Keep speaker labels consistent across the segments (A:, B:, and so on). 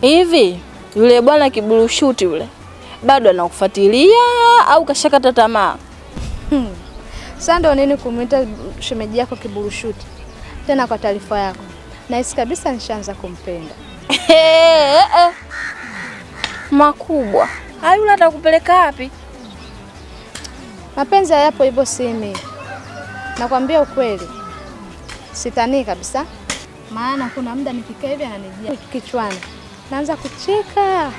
A: Hivi yule bwana kiburushuti yule bado anakufuatilia au kashakata tamaa?
B: Sasa ndio nini kumuita shemeji yako kiburushuti? Tena kwa taarifa yako, nahisi kabisa nishaanza kumpenda.
A: Makubwa. Hayo yule atakupeleka wapi?
B: Mapenzi hayapo hivyo simi. Nakwambia ukweli. Sitanii kabisa. Maana kuna muda nikikaa hivi ananijia kichwani. Naanza kucheka.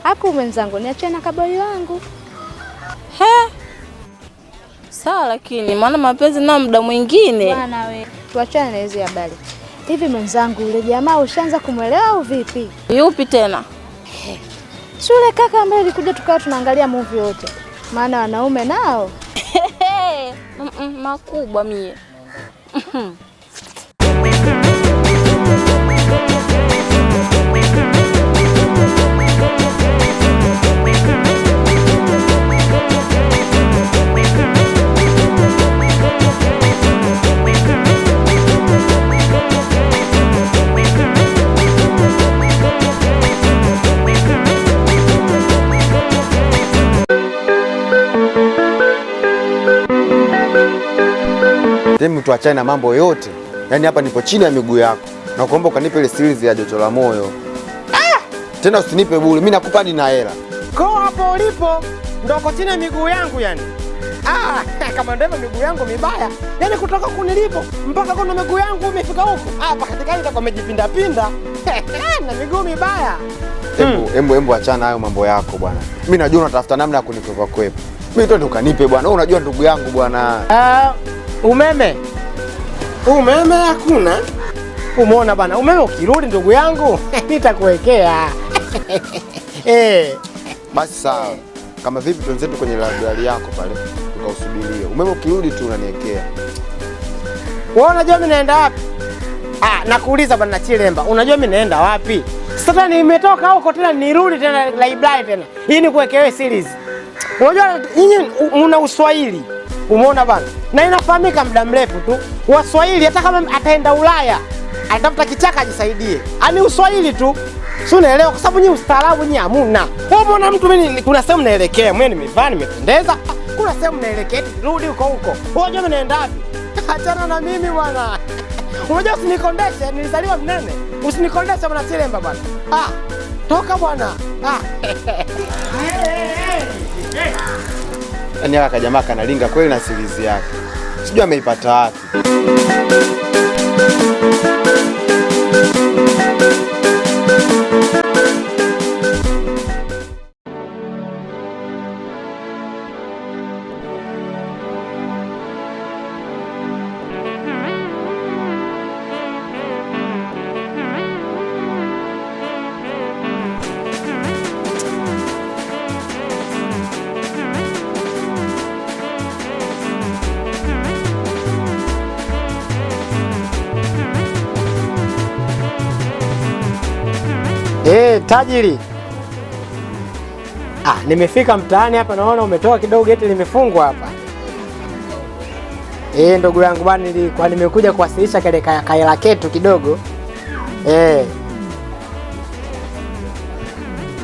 B: Hapo mwenzangu niachie na kaboi wangu.
A: Sawa, lakini maana mapenzi nao muda mwingine.
B: Bwana wewe, tuachane na hizo habari. Hivi mwenzangu yule jamaa ushaanza kumuelewa au vipi?
A: Yupi tena?
B: Shule kaka ambaye alikuja tukawa tunaangalia movie yote. Maana wanaume nao
A: makubwa mie.
C: Temi, tuachane na mambo yote. Yaani hapa nipo chini ya miguu yako. Na kuomba ukanipe ile series ya Joto la Moyo. Tena usinipe bure. Mimi nakupa hadi na hela.
D: Kwa hapo ulipo ndo uko chini ya miguu yangu yani. Kama ndio miguu yangu mibaya. Yaani kutoka kunilipo mpaka kuna miguu yangu umefika huko. Hapa katikati nitakuwa nimejipinda pinda. Na miguu mibaya.
C: Embo achana hayo mambo yako bwana. Mimi najua unatafuta namna ya kunikwepa kwepa. Mimi tu ukanipe bwana. Wewe unajua ndugu yangu bwana.
D: Umeme hakuna. Umeona bana, umeme ukirudi ndugu yangu nitakuwekea.
C: Basi sawa. Kama vipi tuenzetu kwenye library yako pale tukausubirie. Umeme ukirudi tu unaniwekea.
D: Wewe unajua mimi naenda wapi? Nakuuliza bana Chilemba, unajua mimi naenda wapi? Sasa nimetoka huko tena nirudi tena library tena. Hii ni kuwekewe series. Unajua nyinyi una Uswahili. Umeona bana? Na inafahamika muda mrefu tu. Waswahili hata kama ataenda Ulaya, atafuta kichaka ajisaidie. Ani Uswahili tu. Si unaelewa kwa sababu nyinyi ustaarabu nyinyi hamuna. Wewe umeona mtu mimi kuna sehemu naelekea, mimi nimevaa nimependeza. Kuna sehemu naelekea rudi huko. Unajua mimi naenda wapi? Achana na mimi bwana. Unajua usinikondeshe, nilizaliwa mnene. Usinikondeshe bwana Chilemba bwana. Toka bwana.
C: Yaani haka jamaa kanalinga kweli na series yake. Sijui ameipata wapi.
D: Tajiri. Nimefika mtaani hapa naona umetoka kidogo geti limefungwa hapa. Ndugu yangu bwana nilikuwa nimekuja kuwasilisha kile kaela ketu kidogo.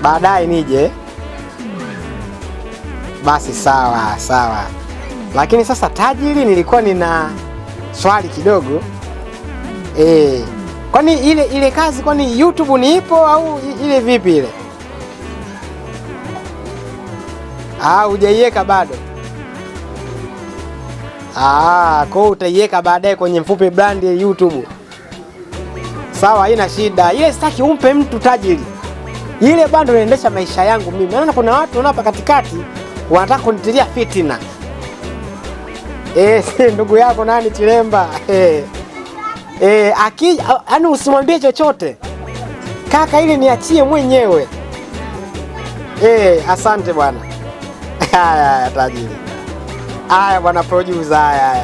D: Baadaye nije. Basi sawa. Lakini sasa tajiri nilikuwa nina swali kidogo. Kwani ile kazi kwani YouTube ni ipo au ile vipi ile? Hujaiweka bado. Kwa utaiweka baadaye kwenye Mfupi brand ya YouTube. Sawa, haina shida. Ile sitaki umpe mtu tajiri. Ile bado inaendesha maisha yangu mimi. Naona kuna watu hapa katikati wanataka kunitilia fitina. Ndugu yako nani Chilemba? Yaani usimwambie chochote. Kaka ili niachie mwenyewe. Asante bwana. Haya tajiri. Haya bwana producer haya.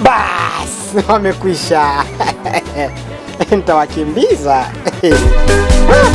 D: Bas, wamekwisha. Nitawakimbiza. Oh,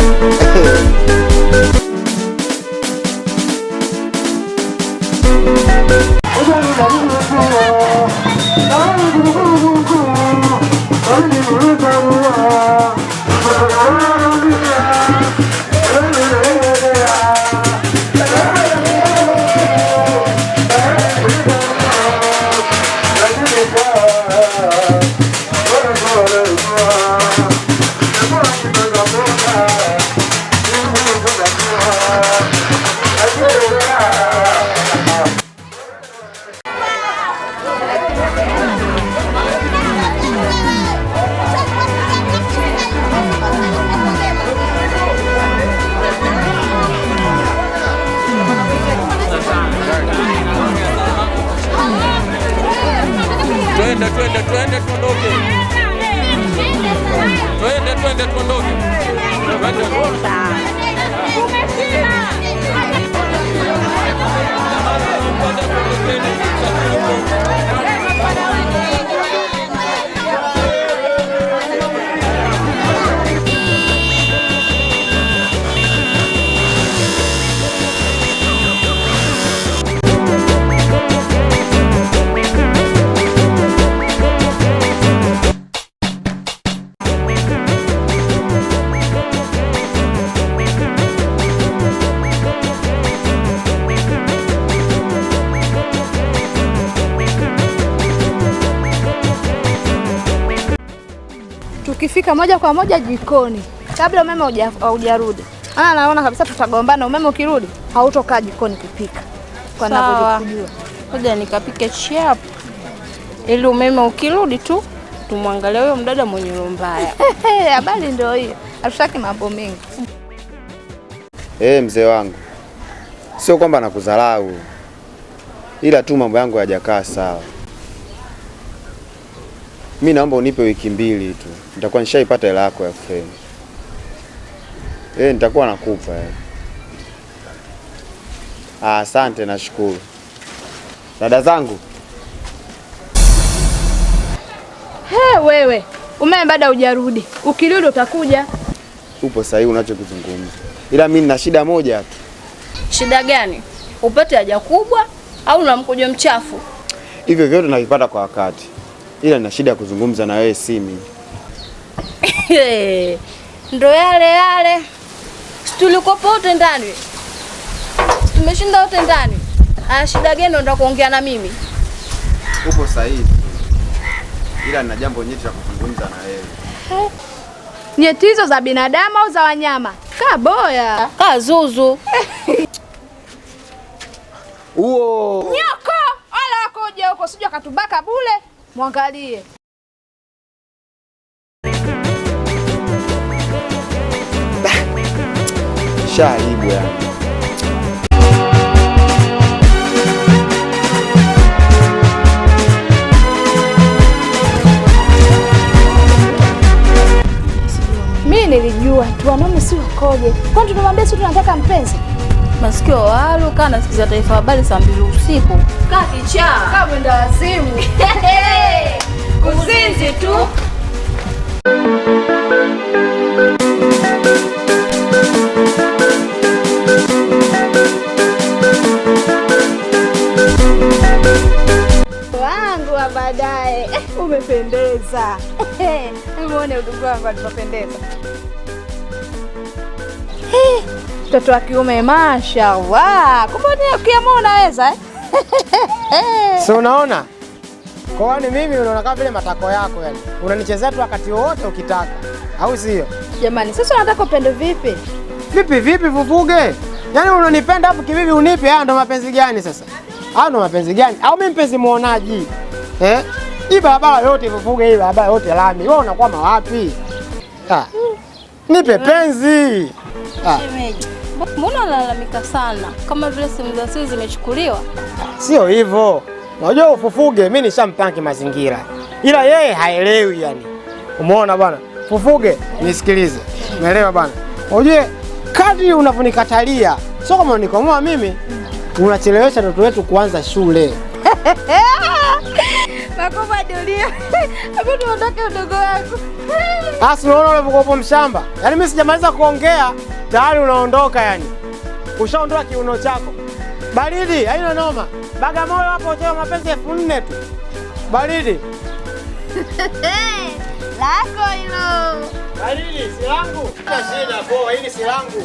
E: Twende tuondoke. Twende tuondoke.
B: Tukifika moja kwa moja jikoni kabla umeme haujarudi. Naona kabisa tutagombana. Umeme ukirudi hautokaa jikoni kupika. Kwa ninavyojua.
A: Ngoja nikapike chap. Ili umeme ukirudi tu tumwangalie huyo mdada mwenye roho mbaya.
B: Habari ndio hiyo. Hatutaki mambo mengi.
C: Mzee wangu. Sio kwamba nakudharau. Ila tu mambo yangu hayajakaa sawa. Mimi naomba unipe wiki 2 tu. Nitakuwa nishaipata hela yako ya feni. Nitakuwa nakupa. Asante, nashukuru. Dada zangu.
B: Wewe, umeme bado hujarudi. Ukirudi utakuja.
C: Upo sahihi unachokizungumza. Ila mimi nina shida moja tu.
A: Shida gani? Upate haja kubwa au na mkojo mchafu?
C: Hivyo vyote navipata kwa wakati. Ila nina shida ya kuzungumza na wewe simi.
A: Ndo yale. Tulikuwa wote ndani. Tumeshinda wote ndani. Shida gani unataka kuongea na mimi?
C: Upo sahihi. Ila nina jambo nyeti la kuzungumza na wewe.
B: Nyeti hizo za binadamu au za wanyama? Kaa boya.
A: Kaa zuzu.
C: Uo.
B: Nyoko, wala wako uje huko sije katubaka bure. Mwangalie.
C: Shaibu yani.
B: Mimi nilijua tu wanaume si wakoje. Kwani tunamwambia sisi tunataka mpenzi?
A: Masikio walo kana sikiza Taifa Habari saa 2 usiku. Kaa kichaa.
B: Kaa mwenda wazimu.
A: Uzinzi tu.
B: Wangu wa baadaye. Umependeza. Muone udugu wangu alipopendeza. Mtoto wa kiume mashaallah. Kumbe ukiamua unaweza
D: Si unaona? Kwani mimi unaona kama vile matako yako yani. Unanichezea tu wakati wote ukitaka. Au sio?
B: Jamani, sasa unataka upende vipi?
D: Vipi Vuvuge? Yaani unanipenda hapo kivipi unipe? Ndo mapenzi gani sasa? Ndo mapenzi gani? Au mimi mpenzi muonaji? Hii barabara yote Vuvuge, hii barabara yote lami. Wewe unakwama wapi? Nipe penzi.
A: Shemeji. Mbona unalalamika sana? Kama vile simu za siri zimechukuliwa?
D: Sio hivyo. Unajua Ufufuge mimi nishampanki mazingira. Ila yeye haelewi yani. Umeona bwana? Fufuge, nisikilize. Umeelewa bwana? Unajua kadri unavonikatalia, sio kama unikomoa mimi, unachelewesha watoto wetu kuanza shule.
B: Nakupa dunia. Hebu tuondoke udogo wako.
D: Asi unaona unapokuwa mshamba. Yaani mimi sijamaliza kuongea, tayari unaondoka yani. Ushaondoa kiuno chako. Baridi, haina noma. Bagamoyo hapo toa mapenzi 4000 tu. Baridi.
B: Lako hilo.
D: Baridi, si langu. Shida poa, hili si langu.